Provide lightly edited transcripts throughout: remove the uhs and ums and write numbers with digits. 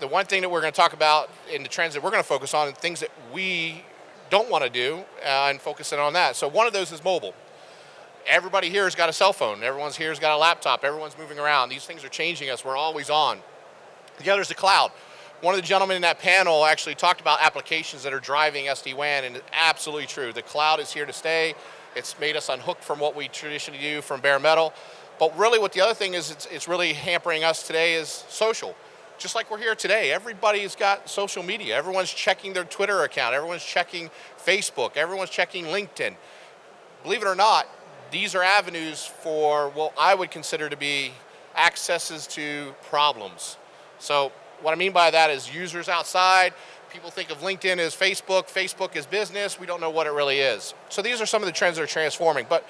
the one thing that we're going to talk about in the trends that we're going to focus on, and things that we don't want to do, and focusing on that. So one of those is mobile. Everybody here has got a cell phone. Everyone's here has got a laptop. Everyone's moving around. These things are changing us. We're always on. The other is the cloud. One of the gentlemen in that panel actually talked about applications that are driving SD-WAN, and it's absolutely true. The cloud is here to stay. It's made us unhooked from what we traditionally do from bare metal. But really what the other thing is, it's really hampering us today is social. Just like we're here today, everybody's got social media. Everyone's checking their Twitter account. Everyone's checking Facebook. Everyone's checking LinkedIn. Believe it or not, these are avenues for what I would consider to be accesses to problems. So what I mean by that is users outside. People think of LinkedIn as Facebook. Facebook is business. We don't know what it really is. So these are some of the trends that are transforming. But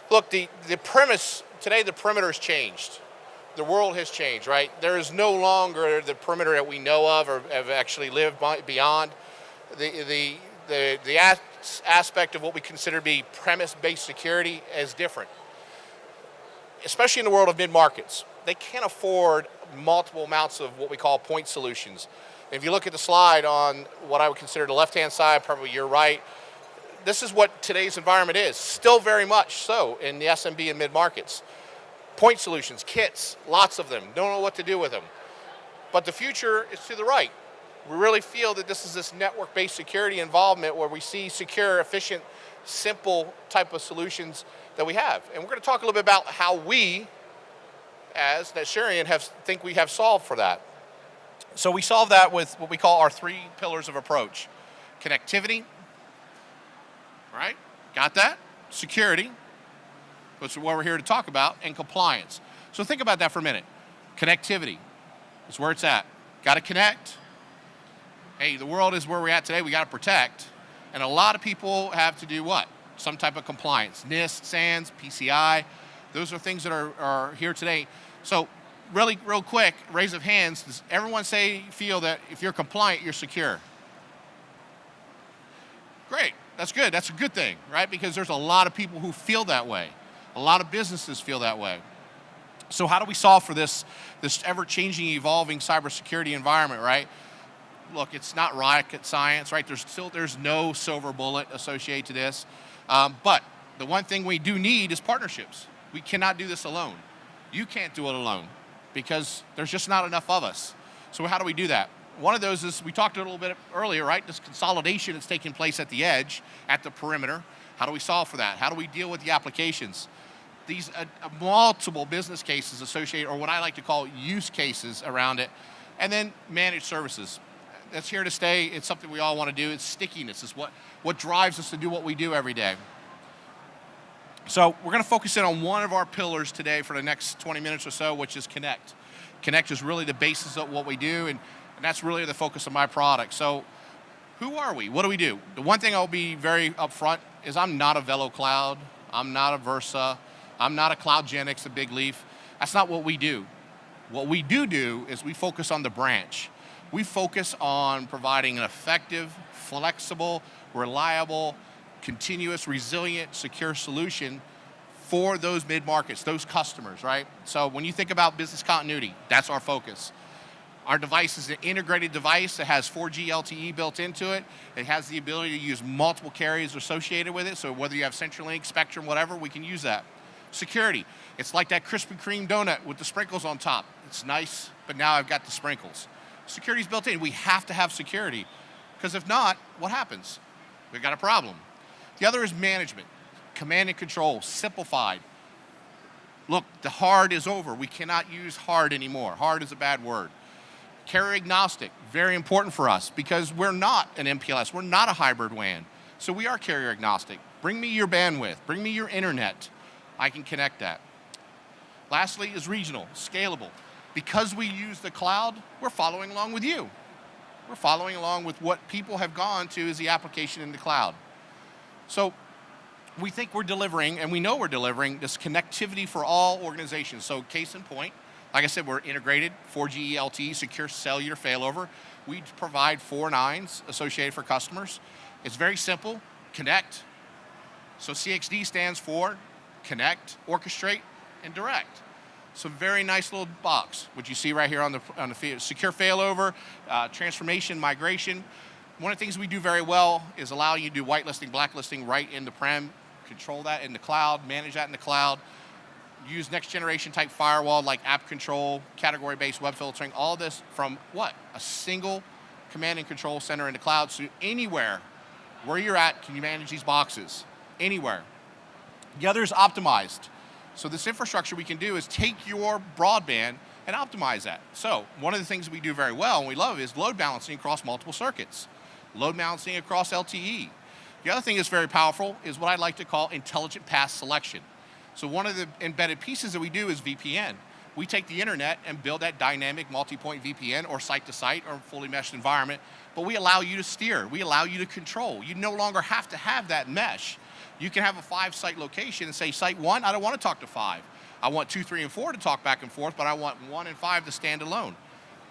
look, the premise, today the perimeter has changed. The world has changed, right? There is no longer the perimeter that we know of or have actually lived beyond. The aspect of what we consider to be premise-based security is different, especially in the world of mid-markets. They can't afford multiple amounts of what we call point solutions. If you look at the slide on what I would consider the left-hand side, probably your right, this is what today's environment is, still very much so in the SMB and mid-markets. Point solutions, kits, lots of them, don't know what to do with them. But the future is to the right. We really feel that this is this network-based security involvement where we see secure, efficient, simple type of solutions that we have. And we're going to talk a little bit about how we, as Netsharian, think we have solved for that. So we solve that with what we call our 3 pillars of approach. Connectivity, right? Got that? Security, which is what we're here to talk about, and compliance. So think about that for a minute. Connectivity is where it's at. Got to connect. Hey, the world is where we're at today. We got to protect. And a lot of people have to do what? Some type of compliance. NIST, SANS, PCI. Those are things that are here today. So really, real quick, raise of hands. Does everyone feel that if you're compliant, you're secure? Great. That's good. That's a good thing, right? Because there's a lot of people who feel that way. A lot of businesses feel that way. So how do we solve for this ever-changing, evolving cybersecurity environment, right? Look, it's not rocket science, right? There's no silver bullet associated to this. But the one thing we do need is partnerships. We cannot do this alone. You can't do it alone because there's just not enough of us. So how do we do that? One of those is, we talked a little bit earlier, right? This consolidation that's taking place at the edge, at the perimeter. How do we solve for that? How do we deal with the applications? These multiple business cases associated, or what I like to call use cases around it. And then managed services. That's here to stay. It's something we all want to do. It's stickiness. It's what drives us to do what we do every day. So we're going to focus in on one of our pillars today for the next 20 minutes or so, which is Connect. Connect is really the basis of what we do, and that's really the focus of my product. So who are we? What do we do? The one thing I'll be very upfront is I'm not a VeloCloud. I'm not a Versa. I'm not a CloudGenix, a Big Leaf. That's not what we do. What we do is we focus on the branch. We focus on providing an effective, flexible, reliable, continuous, resilient, secure solution for those mid-markets, those customers, right? So when you think about business continuity, that's our focus. Our device is an integrated device that has 4G LTE built into it. It has the ability to use multiple carriers associated with it, so whether you have CenturyLink, Spectrum, whatever, we can use that. Security, it's like that Krispy Kreme donut with the sprinkles on top. It's nice, but now I've got the sprinkles. Security's built in. We have to have security, because if not, what happens? We've got a problem. The other is management, command and control, simplified. Look, the hard is over. We cannot use hard anymore. Hard is a bad word. Carrier agnostic, very important for us because we're not an MPLS. We're not a hybrid WAN. So we are carrier agnostic. Bring me your bandwidth. Bring me your internet. I can connect that. Lastly is regional, scalable. Because we use the cloud, we're following along with you. We're following along with what people have gone to as the application in the cloud. So we think we're delivering, and we know we're delivering, this connectivity for all organizations. So case in point, like I said, we're integrated, 4G LTE, secure cellular failover. We provide 4 nines associated for customers. It's very simple, connect. So CXD stands for connect, orchestrate, and direct. So very nice little box, which you see right here on the secure failover, transformation, migration. One of the things we do very well is allow you to do whitelisting, blacklisting right in the prem, control that in the cloud, manage that in the cloud, use next generation type firewall like app control, category-based web filtering, all this from what? A single command and control center in the cloud. So anywhere where you're at, can you manage these boxes? Anywhere. The other is optimized. So this infrastructure we can do is take your broadband and optimize that. So one of the things we do very well and we love is load balancing across multiple circuits, load balancing across LTE. The other thing that's very powerful is what I like to call intelligent path selection. So one of the embedded pieces that we do is VPN. We take the internet and build that dynamic multi-point VPN or site-to-site or fully meshed environment, but we allow you to steer, we allow you to control. You no longer have to have that mesh. You can have a 5-site location and say, site 1, I don't want to talk to 5. I want 2, 3, and 4 to talk back and forth, but I want 1 and 5 to stand alone.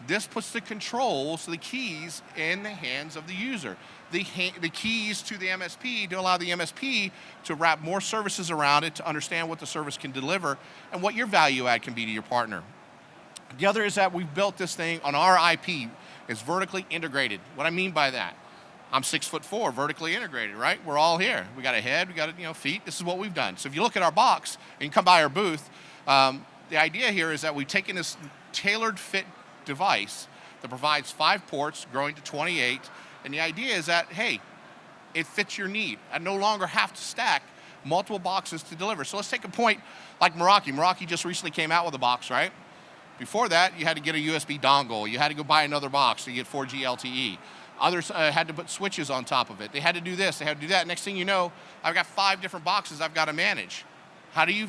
This puts the controls, the keys, in the hands of the user. The keys to the MSP to allow the MSP to wrap more services around it to understand what the service can deliver and what your value add can be to your partner. The other is that we've built this thing on our IP. It's vertically integrated. What I mean by that, I'm 6'4", vertically integrated, right? We're all here. We got a head, we got feet. This is what we've done. So if you look at our box and you come by our booth, the idea here is that we've taken this tailored fit device that provides 5 ports, growing to 28. And the idea is that, hey, it fits your need. I no longer have to stack multiple boxes to deliver. So let's take a point like Meraki. Meraki just recently came out with a box, right? Before that, you had to get a USB dongle. You had to go buy another box to get 4G LTE. Others had to put switches on top of it. They had to do this, they had to do that. Next thing you know, I've got 5 different boxes I've got to manage. How do you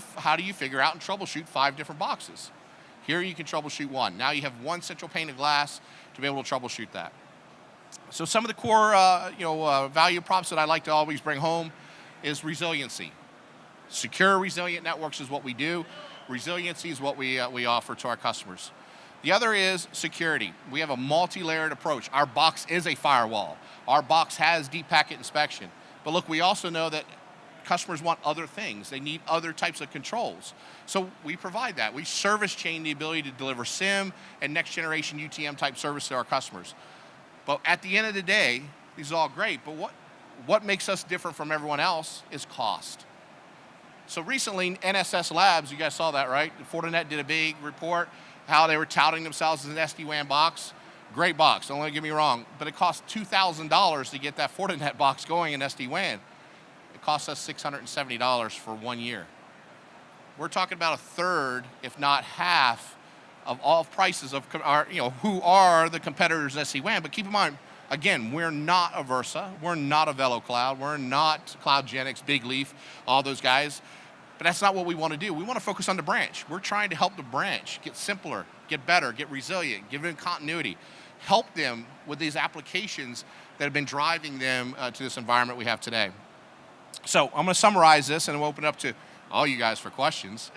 figure out and troubleshoot 5 different boxes? Here you can troubleshoot 1. Now you have 1 central pane of glass to be able to troubleshoot that. So some of the core value props that I like to always bring home is resiliency. Secure, resilient networks is what we do. Resiliency is what we offer to our customers. The other is security. We have a multi-layered approach. Our box is a firewall. Our box has deep packet inspection. But look, we also know that customers want other things. They need other types of controls. So we provide that. We service chain the ability to deliver SIM and next generation UTM type service to our customers. But at the end of the day, these are all great, but what makes us different from everyone else is cost. So recently, NSS Labs, you guys saw that, right? Fortinet did a big report, how they were touting themselves as an SD-WAN box. Great box, don't get me wrong, but it cost $2,000 to get that Fortinet box going in SD-WAN. It cost us $670 for 1 year. We're talking about a third, if not half, of all prices of our, who are the competitors in SD-WAN. But keep in mind, again, we're not a Versa, we're not a VeloCloud, we're not CloudGenix, Big Leaf, all those guys. But that's not what we want to do. We want to focus on the branch. We're trying to help the branch get simpler, get better, get resilient, give them continuity, help them with these applications that have been driving them to this environment we have today. So I'm going to summarize this and we'll open it up to all you guys for questions.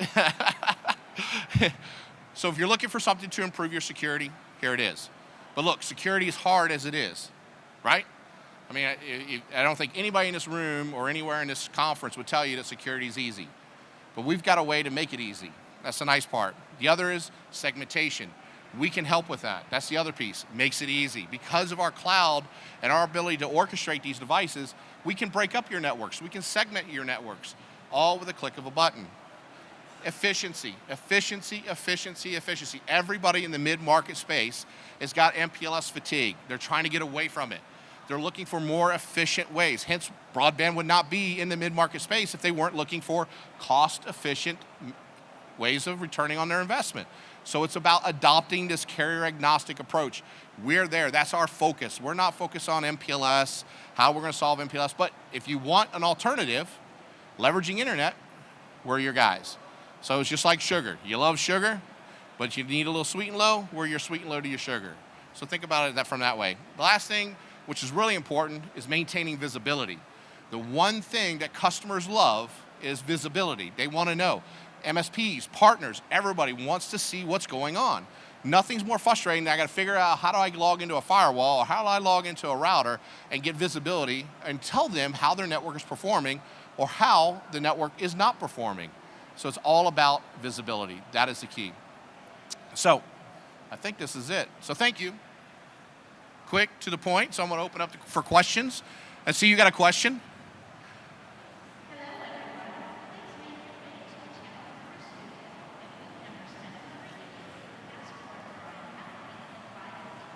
So if you're looking for something to improve your security, here it is. But look, security is hard as it is, right? I mean, I don't think anybody in this room or anywhere in this conference would tell you that security is easy. But we've got a way to make it easy. That's the nice part. The other is segmentation. We can help with that. That's the other piece. Makes it easy. Because of our cloud and our ability to orchestrate these devices, we can break up your networks. We can segment your networks, all with a click of a button. Efficiency, efficiency, efficiency, efficiency. Everybody in the mid-market space has got MPLS fatigue. They're trying to get away from it. They're looking for more efficient ways. Hence, broadband would not be in the mid-market space if they weren't looking for cost-efficient ways of returning on their investment. So it's about adopting this carrier-agnostic approach. We're there. That's our focus. We're not focused on MPLS, how we're going to solve MPLS. But if you want an alternative, leveraging internet, we're your guys. So it's just like sugar. You love sugar, but you need a little sweet and low. We're your sweet and low to your sugar. So think about it from that way. The last thing, which is really important, is maintaining visibility. The one thing that customers love is visibility. They want to know. MSPs, partners, everybody wants to see what's going on. Nothing's more frustrating than I got to figure out how do I log into a firewall or how do I log into a router and get visibility and tell them how their network is performing or how the network is not performing. So it's all about visibility. That is the key. So I think this is it. So thank you. Quick, to the point. So I'm going to open up for questions. I see you got a question.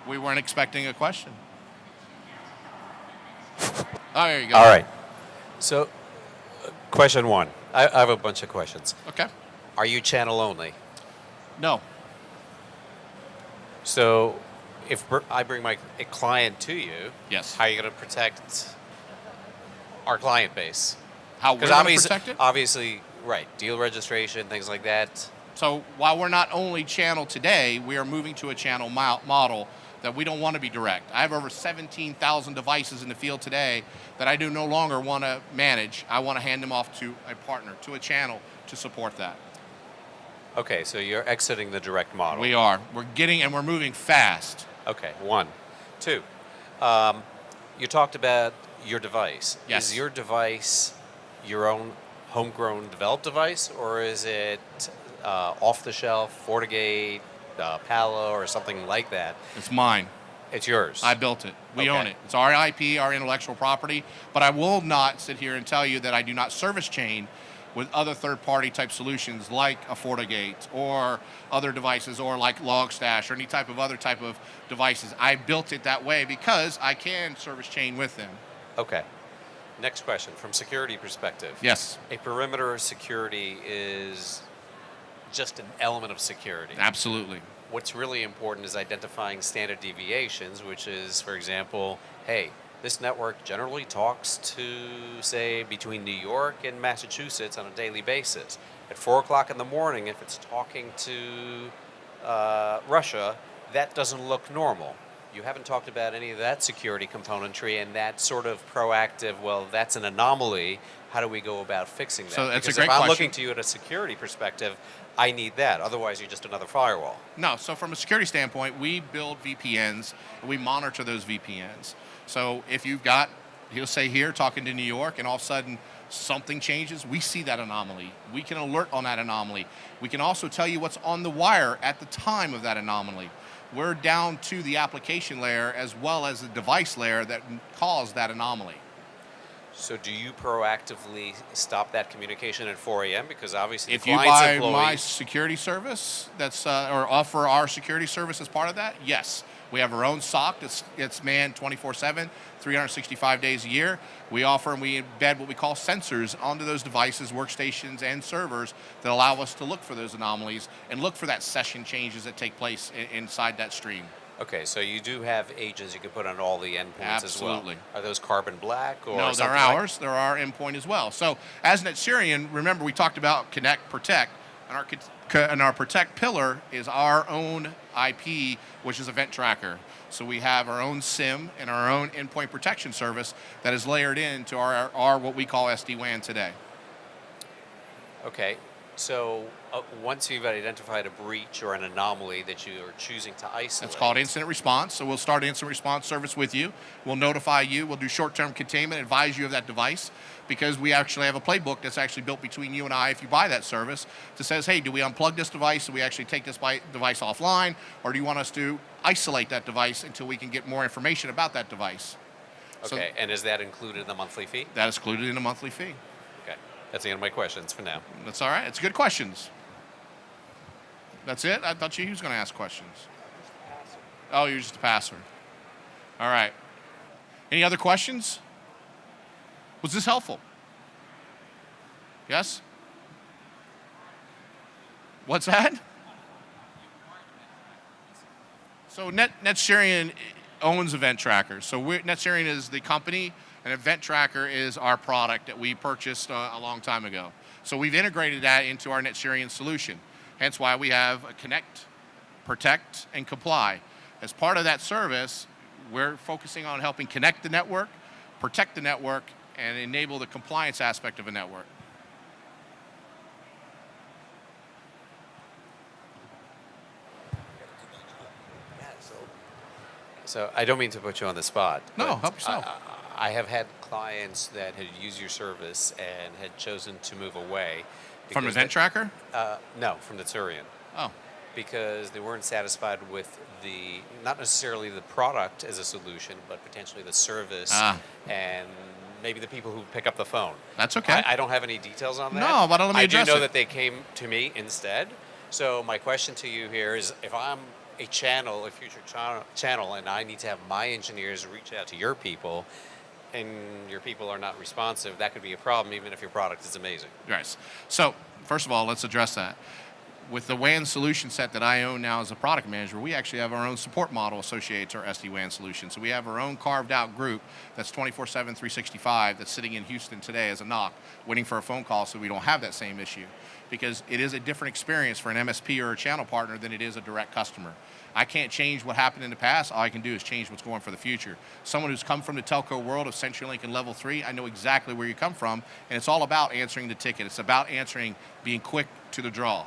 We weren't expecting a question. Oh, there you go. All right. So, question one. I have a bunch of questions. Okay. Are you channel only? No. So, if I bring a client to you, Yes. how are you going to protect our client base? How we're Because going to protect it? obviously, right, deal registration, things like that. So while we're not only channel today, we are moving to a channel model that we don't want to be direct. I have over 17,000 devices in the field today that I do no longer want to manage. I want to hand them off to a partner, to a channel to support that. Okay, so you're exiting the direct model. We are. We're moving fast. Okay, one. Two, you talked about your device. Yes. Is your device your own homegrown developed device, or is it off the shelf, FortiGate, Palo, or something like that? It's mine. It's yours. I built it. We Okay. own it. It's our IP, our intellectual property. But I will not sit here and tell you that I do not service chain with other third-party type solutions like a FortiGate or other devices or like Logstash or any type of other type of devices. I built it that way because I can service chain with them. Okay. Next question, from security perspective. Yes, A perimeter security is just an element of security. absolutely. What's really important is identifying standard deviations, which is, for example, hey, this network generally talks to, say, between New York and Massachusetts on a daily basis. At 4 o'clock in the morning, if it's talking to Russia, that doesn't look normal. You haven't talked about any of that security componentry and that sort of proactive, well, that's an anomaly. How do we go about fixing that? So that's a Because great if I'm question. looking to you at a security perspective, I need that. Otherwise, you're just another firewall. No, so from a security standpoint, we build VPNs and we monitor those VPNs. So if you've got, he'll say here, talking to New York, and all of a sudden something changes, we see that anomaly. We can alert on that anomaly. We can also tell you what's on the wire at the time of that anomaly. We're down to the application layer as well as the device layer that caused that anomaly. So do you proactively stop that communication at 4 a.m.? Because obviously If the you client's buy employees... my security service, that's or offer our security service as part of that, yes. We have our own SOC. It's manned 24/7, 365 days a year. We offer and we embed what we call sensors onto those devices, workstations, and servers that allow us to look for those anomalies and look for that session changes that take place inside that stream. Okay, so you do have agents you can put on all the endpoints as well. Absolutely. Are those carbon black or No, something they're ours. They're our endpoint as well. So as NetSirian, remember we talked about connect, protect, and our protect pillar is our own IP, which is Event Tracker. So we have our own SIM and our own endpoint protection service that is layered into our what we call SD-WAN today. Okay, so once you've identified a breach or an anomaly that you are choosing to isolate... It's called incident response. So we'll start an incident response service with you. We'll notify you. We'll do short-term containment, advise you of that device, because we actually have a playbook that's actually built between you and I if you buy that service that says, hey, do we unplug this device? Do we actually take this device offline? Or do you want us to isolate that device until we can get more information about that device? Okay, and is that included in the monthly fee? That is included in a monthly fee. Okay, that's the end of my questions for now. That's all right. It's good questions. That's it? I thought you was going to ask questions. Oh, you're just a passer. All right. Any other questions? Was this helpful? Yes? What's that? So NetSirian owns Event Tracker. So NetSirian is the company, and Event Tracker is our product that we purchased a long time ago. So we've integrated that into our NetSirian solution. Hence why we have a connect, protect, and comply. As part of that service, we're focusing on helping connect the network, protect the network, and enable the compliance aspect of a network. So I don't mean to put you on the spot. No, but help yourself. I have had clients that had used your service and had chosen to move away From because Event Tracker? no, from the Turian. Oh, Because they weren't satisfied with not necessarily the product as a solution, but potentially the service Ah. and maybe the people who pick up the phone. That's okay. I don't have any details on that. No, but let me I do address know it. that they came to me instead. So my question to you here is, if I'm a channel, a future channel, and I need to have my engineers reach out to your people, and your people are not responsive, that could be a problem, even if your product is amazing. Right. So, first of all, let's address that. With the WAN solution set that I own now as a product manager, we actually have our own support model associated to our SD-WAN solution. So we have our own carved out group that's 24/7, 365 that's sitting in Houston today as a knock, waiting for a phone call so we don't have that same issue. Because it is a different experience for an MSP or a channel partner than it is a direct customer. I can't change what happened in the past. All I can do is change what's going for the future. Someone who's come from the telco world of CenturyLink and Level 3, I know exactly where you come from, and it's all about answering the ticket. It's about answering, being quick to the draw,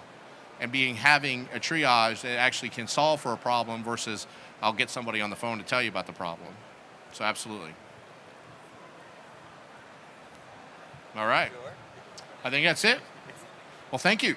and having a triage that actually can solve for a problem versus I'll get somebody on the phone to tell you about the problem. So absolutely. All right. I think that's it. Well, thank you.